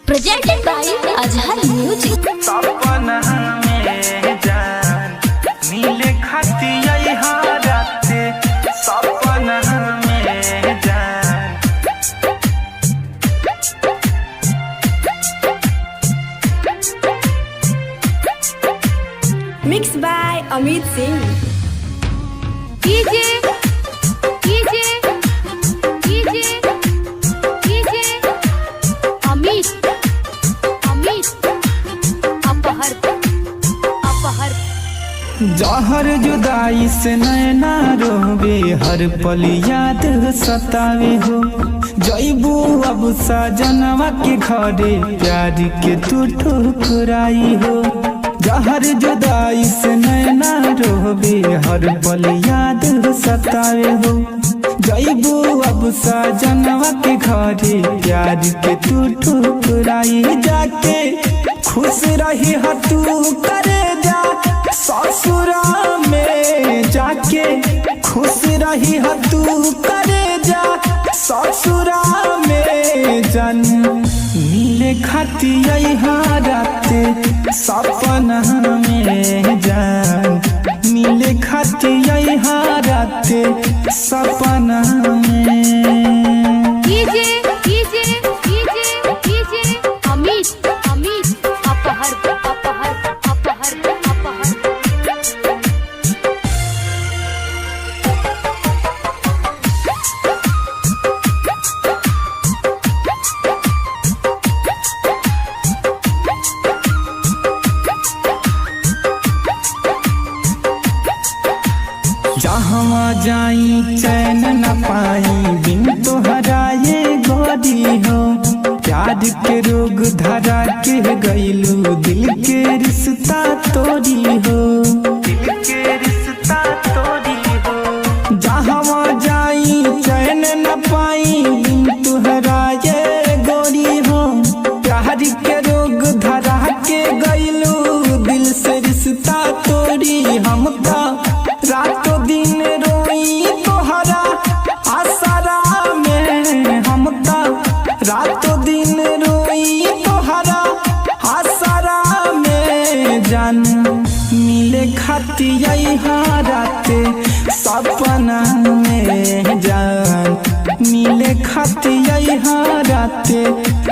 Presented by Azhar music. सपना में जान नीले खाती हाराते सपना में जान। Mix by Amit Singh. DJ DJ DJ DJ Amit Amit अपहर अपहर। जहर जुदाई से नैना रोवे हर पल याद सतावे हो। जैबू अब सजनवा के घरे प्यार के तू ठुकराई हो। जहर जुदाई से नैना रोवे हर पल याद सतावे हो। जैबू अब सजनवा के घरे प्यार के तू ठुकराई। जाके खुश रही ह तू करे जा ससुरा में। जाके खुश रही ह तू करे जा ससुरा में। जन मिले खाती हाराते सपना में जान। मिले खाती हाराते सपना में। DJ DJ DJ DJ Amit Amit अपहर अपहर अपहर अपहर। जहाँ जाई चैन न पाई बिन तोहराए गोरी हो। प्यार के रोग धरा के गईलू दिल के रिश्ता तोड़ी हो। दिल के रिश्ता तोड़ी हो। जहाँ जाई चैन न पाई बिन तोहराए गोरी हो। प्यार के रोग धरा के गईलू दिल से रिश्ता तोड़ी। हम तो रातों दिन रोई तोहरा आसरा में। हम तो रातों दिन रोई तोहरा आसरा में। जान मिले खाती हाराते सपना में। जान मिले खाती हाराते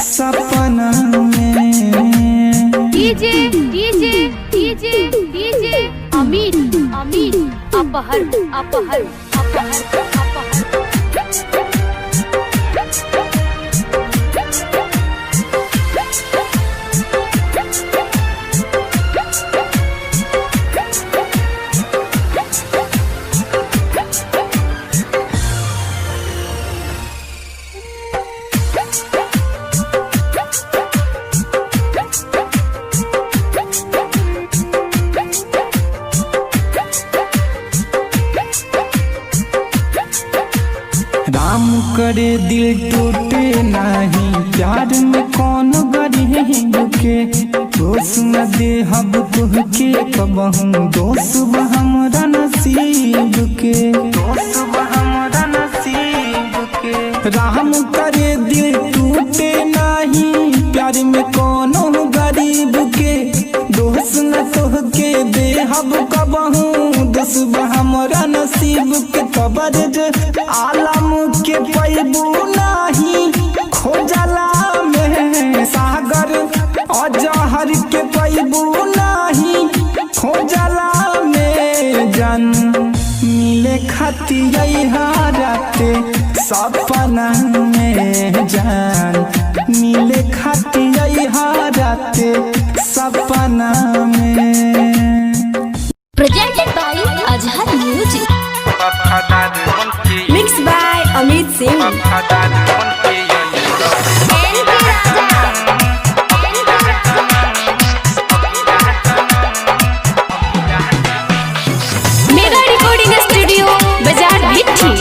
सपना में। DJ DJ DJ DJ Amit Amit अपहर अपहर अपहर अपहर। राम करे दिल टूटे नहीं प्यार में कौन गरीब के। दोष न दे हब तुहके कबहू दोष हमरा नसीब के। दोष हमरा नसीब के। राम करे दिल टूटे नहीं प्यार में कौनो गरीब के। दोष न तोहके दे हब कबहू दोष हमरा नसीब के। कब्र आलम के पैबू नहीं खोजला में। सागर अजहर के पैबू नहीं खोजला में। जन मिले खाती हाराते सपना में। जान मिले खाती हाराते सपना में। Presented by Azhar music. Mix by Amit Singh. Mega recording studio बाजार भिट्ठी।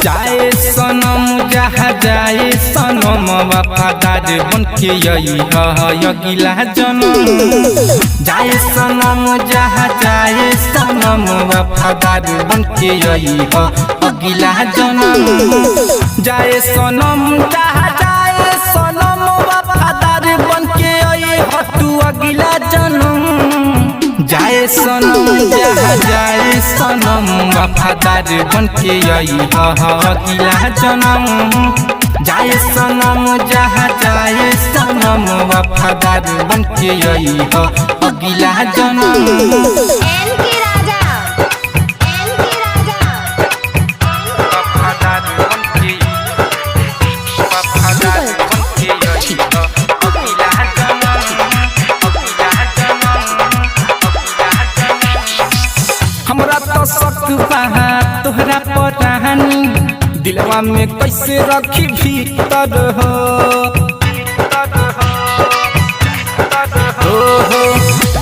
जाए सनम जा जहाँ जाए सनम वफादार बन के यही अगिला जन्म जाए सनम जहाँ जाए सनम वफादार बन के यही अगिला जन्म जाए सनम जहाँ जाए सनम वफादार बन के यही तू अगिला जन्म जाए सनम जहाँ जाए सनम वफादार बन के यही अगिला जन्म जाए सनम जहाँ जाए सनम वफादार बन के यही अगिला जन्म तोहरा परानी दिलवा में कैसे रखी भीतर हो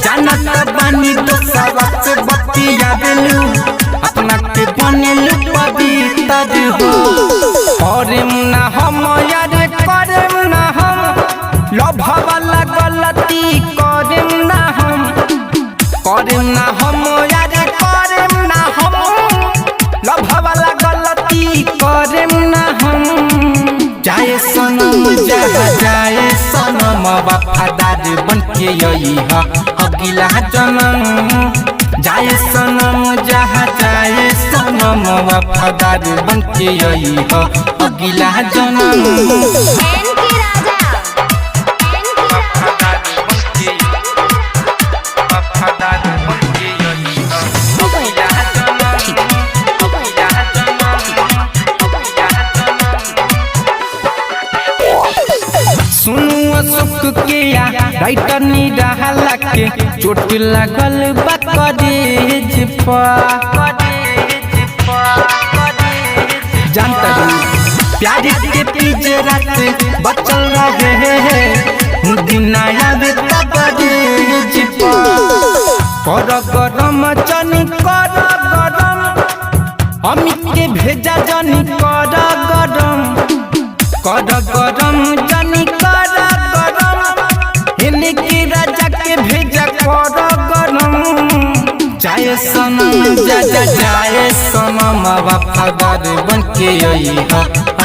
जानत बानी दोसरा से बतिया देलू अपना के बनेलू पवित्र हो करम ना हम यार करम ना हम लभ वाला गलती करम ना हम यार करम ना हम लभ वाला गलती करम ना हम जाए सनम जहाँ जाए सनम वफादार बन के यही अगिला जन्म जाए सनम जहाँ जाए सनम वफादार बन के यही अगिला जन्म राइटर नी रहला के चोट लागल बा कॉलेज पर जानता प्यार के पिंजरा से बचल रहे दिन आवे कॉलेज पर गरम जनी कर गरम अमित के भेजा जनी कर गरम जनी कर के राजा के भेजा कर गरम जाए सनम जाए सनम वफादार बन के यही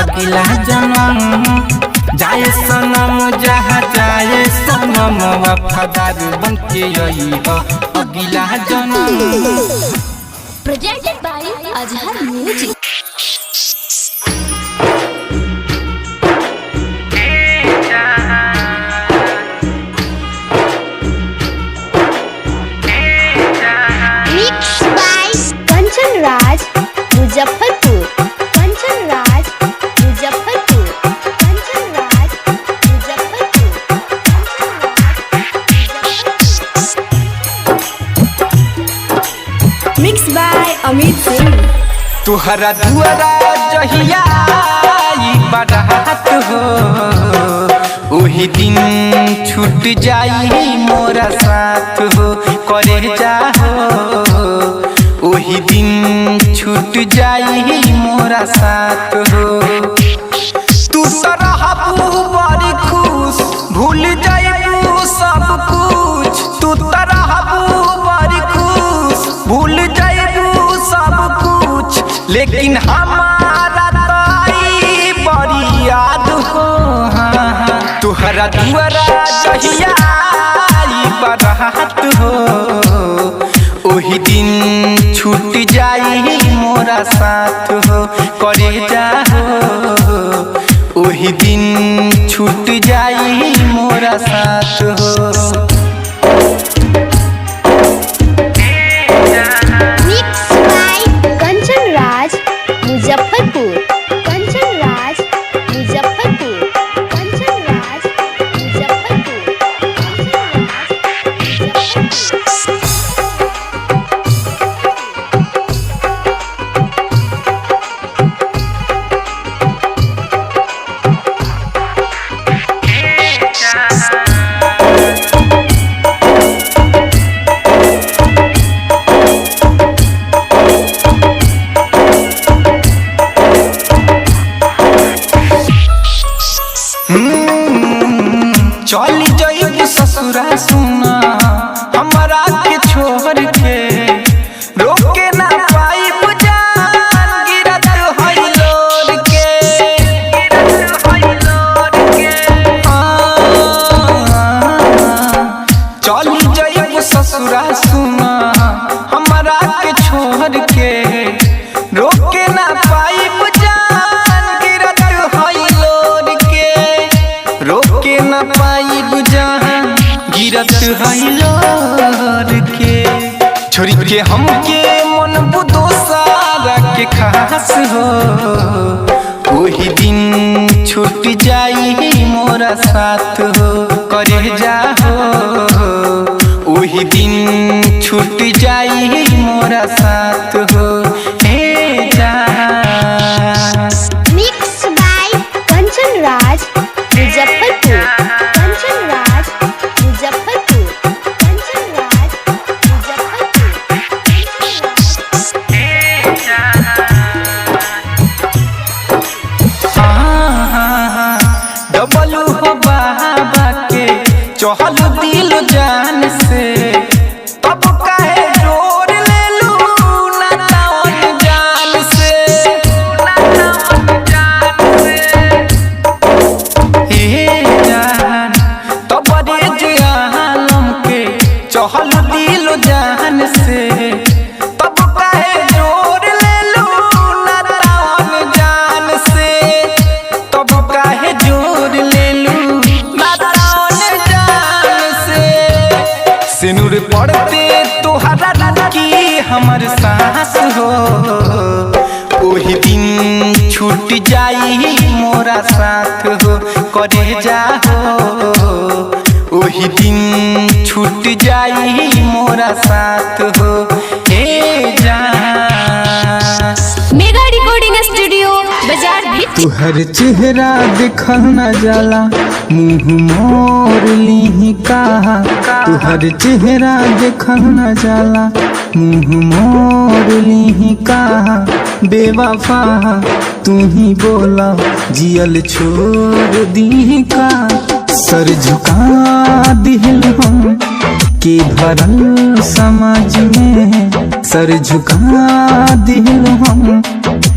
अगिला जन्म जाए सनम जहाँ जाए सनम वफादार बन के यही अगिला जन्म projected by Azhar music Muzaffarpur Kanchan Raj Muzaffarpur Kanchan Raj Muzaffarpur mix by Amit Singh तुहरा दुआरा जहिया बारात हो वही दिन छूट जाई मोरा साथ हो करे जाहो वही दिन छूट जाई मोरा साथ हो तू तो रहबू बड़ी खुश भूल जाइबू सब कुछ तू तो रहबू बड़ी खुश भूल जाइबू सब कुछ लेकिन हमारा ताई बड़ी याद हो तुहरा दुआरा जहिया बारात हो वही दिन छूट जाई मोरा साथ हो करे जाहो वही दिन छूट जाई मोरा साथ हो मिक्स बाय कंचन राज मुजफ्फरपुर कंचन राज मुजफ्फरपुर कंचन राज मुजफ्फरपुर हईलोर के छोरी के हमके मन बुदो सारा के खास हो वही दिन छूट जाई मोरा साथ हो करे जा हो वही दिन छूट जाई मोरा साथ हो हे जा Mixed by Kanchan Raj, Muzaffarpur. Kanchan Raj, Muzaffarpur. Kanchan Raj, Dablu हो बाबा के चहल दिल जान से तब काहे जोर ले लू नातावन जान से हे जान तब रे जालम के चहल दिल जान से तब काहे जोर ले लू नातावन जान से तब काहे जोर ले लू नातावन जान से सिनुर पड़ते तोहरा की हमर सांस हो ओही दिन छूट जाई मोरा साथ हो करे जा हो ओही दिन छूट जाई मोरा साथ हो हे जा मेगा रिकॉर्डिंग स्टूडियो बाजार भिट्ठी। तुहर चेहरा देखल न जाला मुँह मोर ली कहा तुहर चेहरा देखल न जाला मुँह मोर ली कहा बेवफा तू ही बोला जियल छोड़ दी का सर झुका दिल हम के भरल समाज में सर झुका दिल हम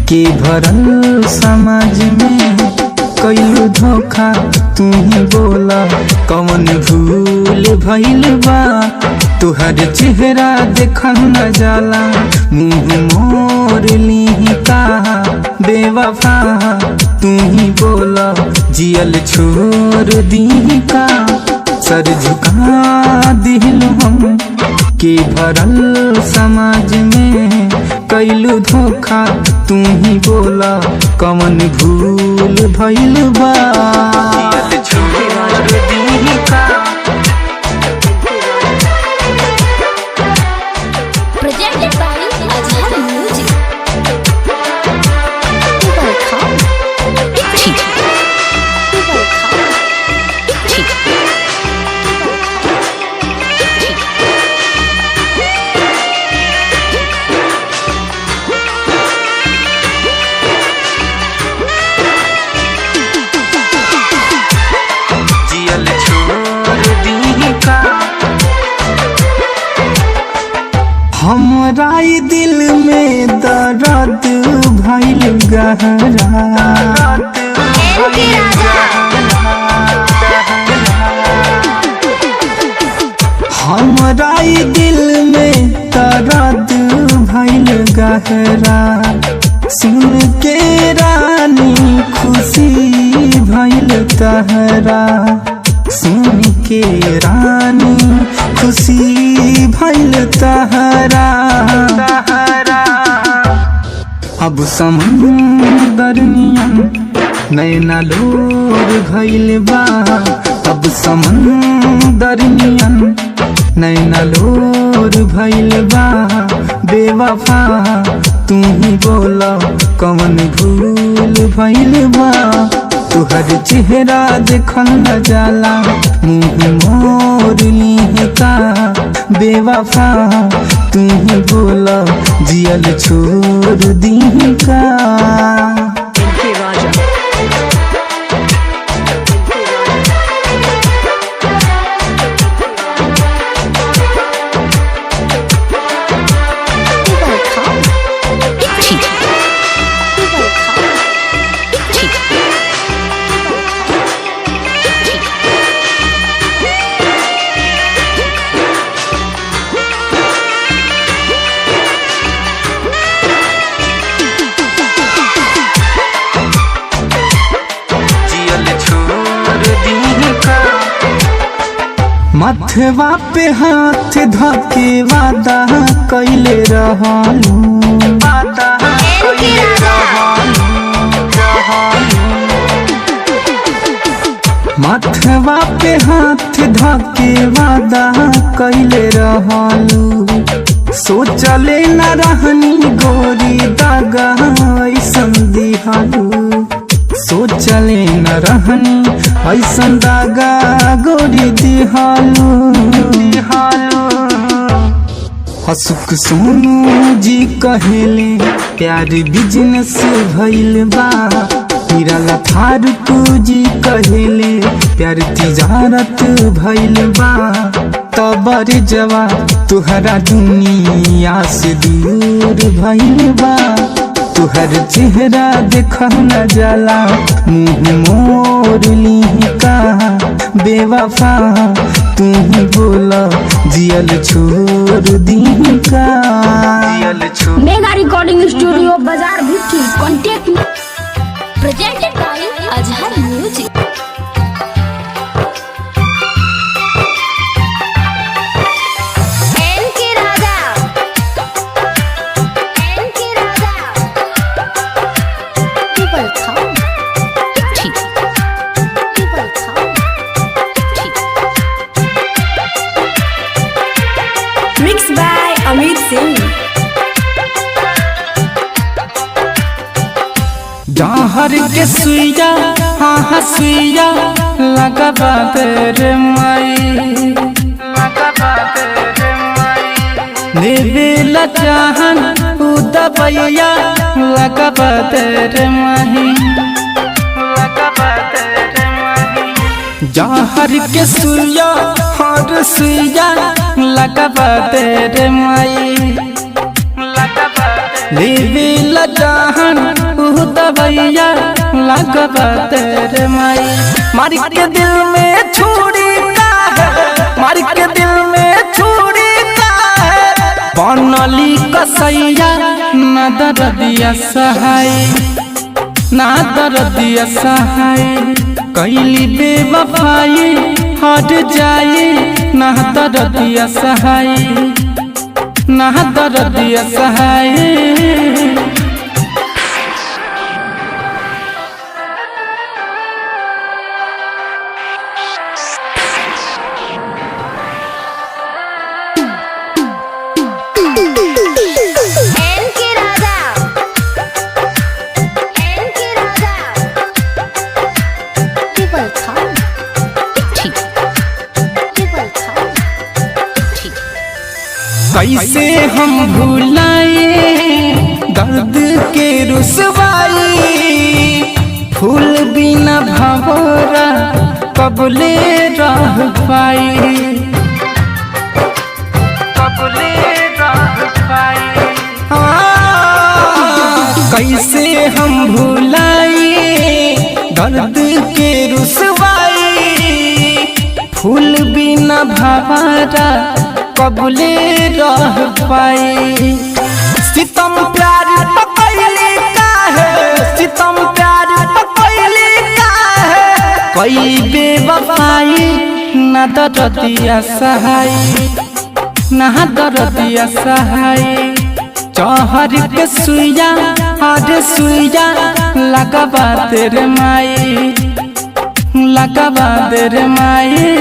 के भरल समाज में कईलू धोखा तू ही बोला कौन भूल भइल बा तुहर चेहरा देखल न जाला मुँह मोर ली कहा बेवफा तू ही बोला जियल छोड़ दी का सर झुका दिल हम के भरल समाज में कईलू धोखा तू ही बोला कौन भूल भइल बा जियल छोड़ दी का Presented by Azhar Music. Bhitthi. जियल छोड़ दी का हमरा ई दिल में दर्द भइल गहरा हमरा ई दिल में दर्द भइल गहरा सुन के रानी खुशी भइल तहरा सुन के रानी खुशी भइल तहरा अब समुंदर नियन नैना लोर भइल बा अब समुंदर नियन नैना लोर भइल बा बेवफा तू ही बोला कौन भूल भइल बा तुहर चेहरा देखल न जाला मुँह मोर ली का बेवफा तू ही बोला जियल छोड़ दी का मथवा पे हाथ धके वादा कैले रहलू मथवा पे हाथ धके वादा कैले रहलू सोचले न रहनी गोरी दागा ऐसन दिहालू सोचले न रहनी ऐसन दागा गोरी दिहालू हसुक सोनू जी कहेले प्यार बिजनेस भइल बा हीरा फारूक जी कहेले प्यार तिजारत भइल बा तबर जवा तुहरा दुनिया से दूर भइल बा तुहर चेहरा देखा न जाला मुँह मोर लिहिका बेवफा तू ही बोला जियल छोड़ दिहिका मेगा रिकॉर्डिंग स्टूडियो बाजार Bhitti contact presented by Azhar music. Mix by Amit Singh. जहर के सुइया हाँ सुइया लगबा तेरे माई लेवे लचाहन उदबैया लगबा तेरे माही जहर के सुइया हर सुइया लगबा तेरे माई लेवे लचाहन दबैया लगबा तेरे माई मारी के दिल में छुरी का है मारी के दिल में छुरी का है बनली कसैया ना दर्दिया सहाय ना दर्दिया सहाय कैली बेवफाई हट जाए ना दर्दिया सहाय ना दर्दिया सहाय कैसे हम भुलाए दर्द के रुसवाई फूल बिना भंवरा कबले रह पाई कैसे हम भुलाए दर्द के रुसवाई फूल बिना भंवरा कबले रह पाई सितम प्यार पकैली का है सितम प्यार पकैली का है कोई बेवफाई ना दर्दिया सहाय ना दर्दिया सहाय जहर के सुइया हर सुइया लगबा तेरे माई लगबा तेरे माई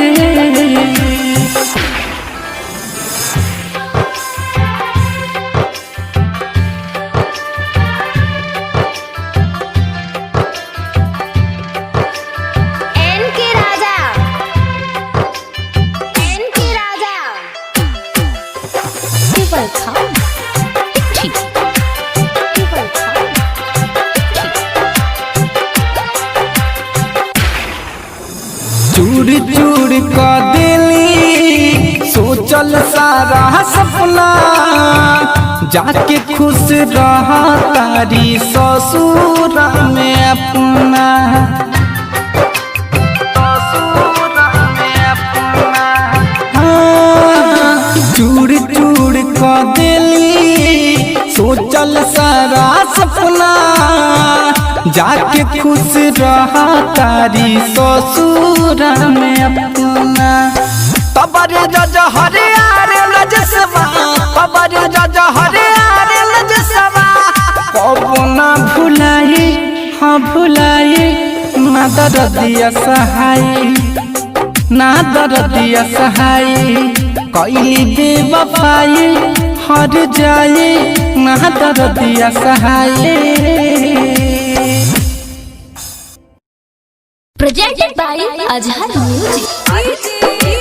चूर चूर का दिली सोचल सारा सपना जाके खुश रहा तारी ससुर में अपना चूर चूर का दिली सोचल सारा सपना जाके खुश रहा तारी ससुर में अपना तब कबर जज हरे आरे लजसवा कबर जज हरे आरे लजसवा कबो ना भुलाए हाँ भुलाए ना दर्दिया सहाय ना दर्दिया सहाय कैली बेवफाई हर जाए ना दर्दिया सहाय। Presented by Azhar Music.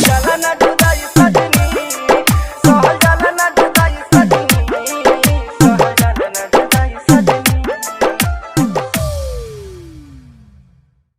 Jalan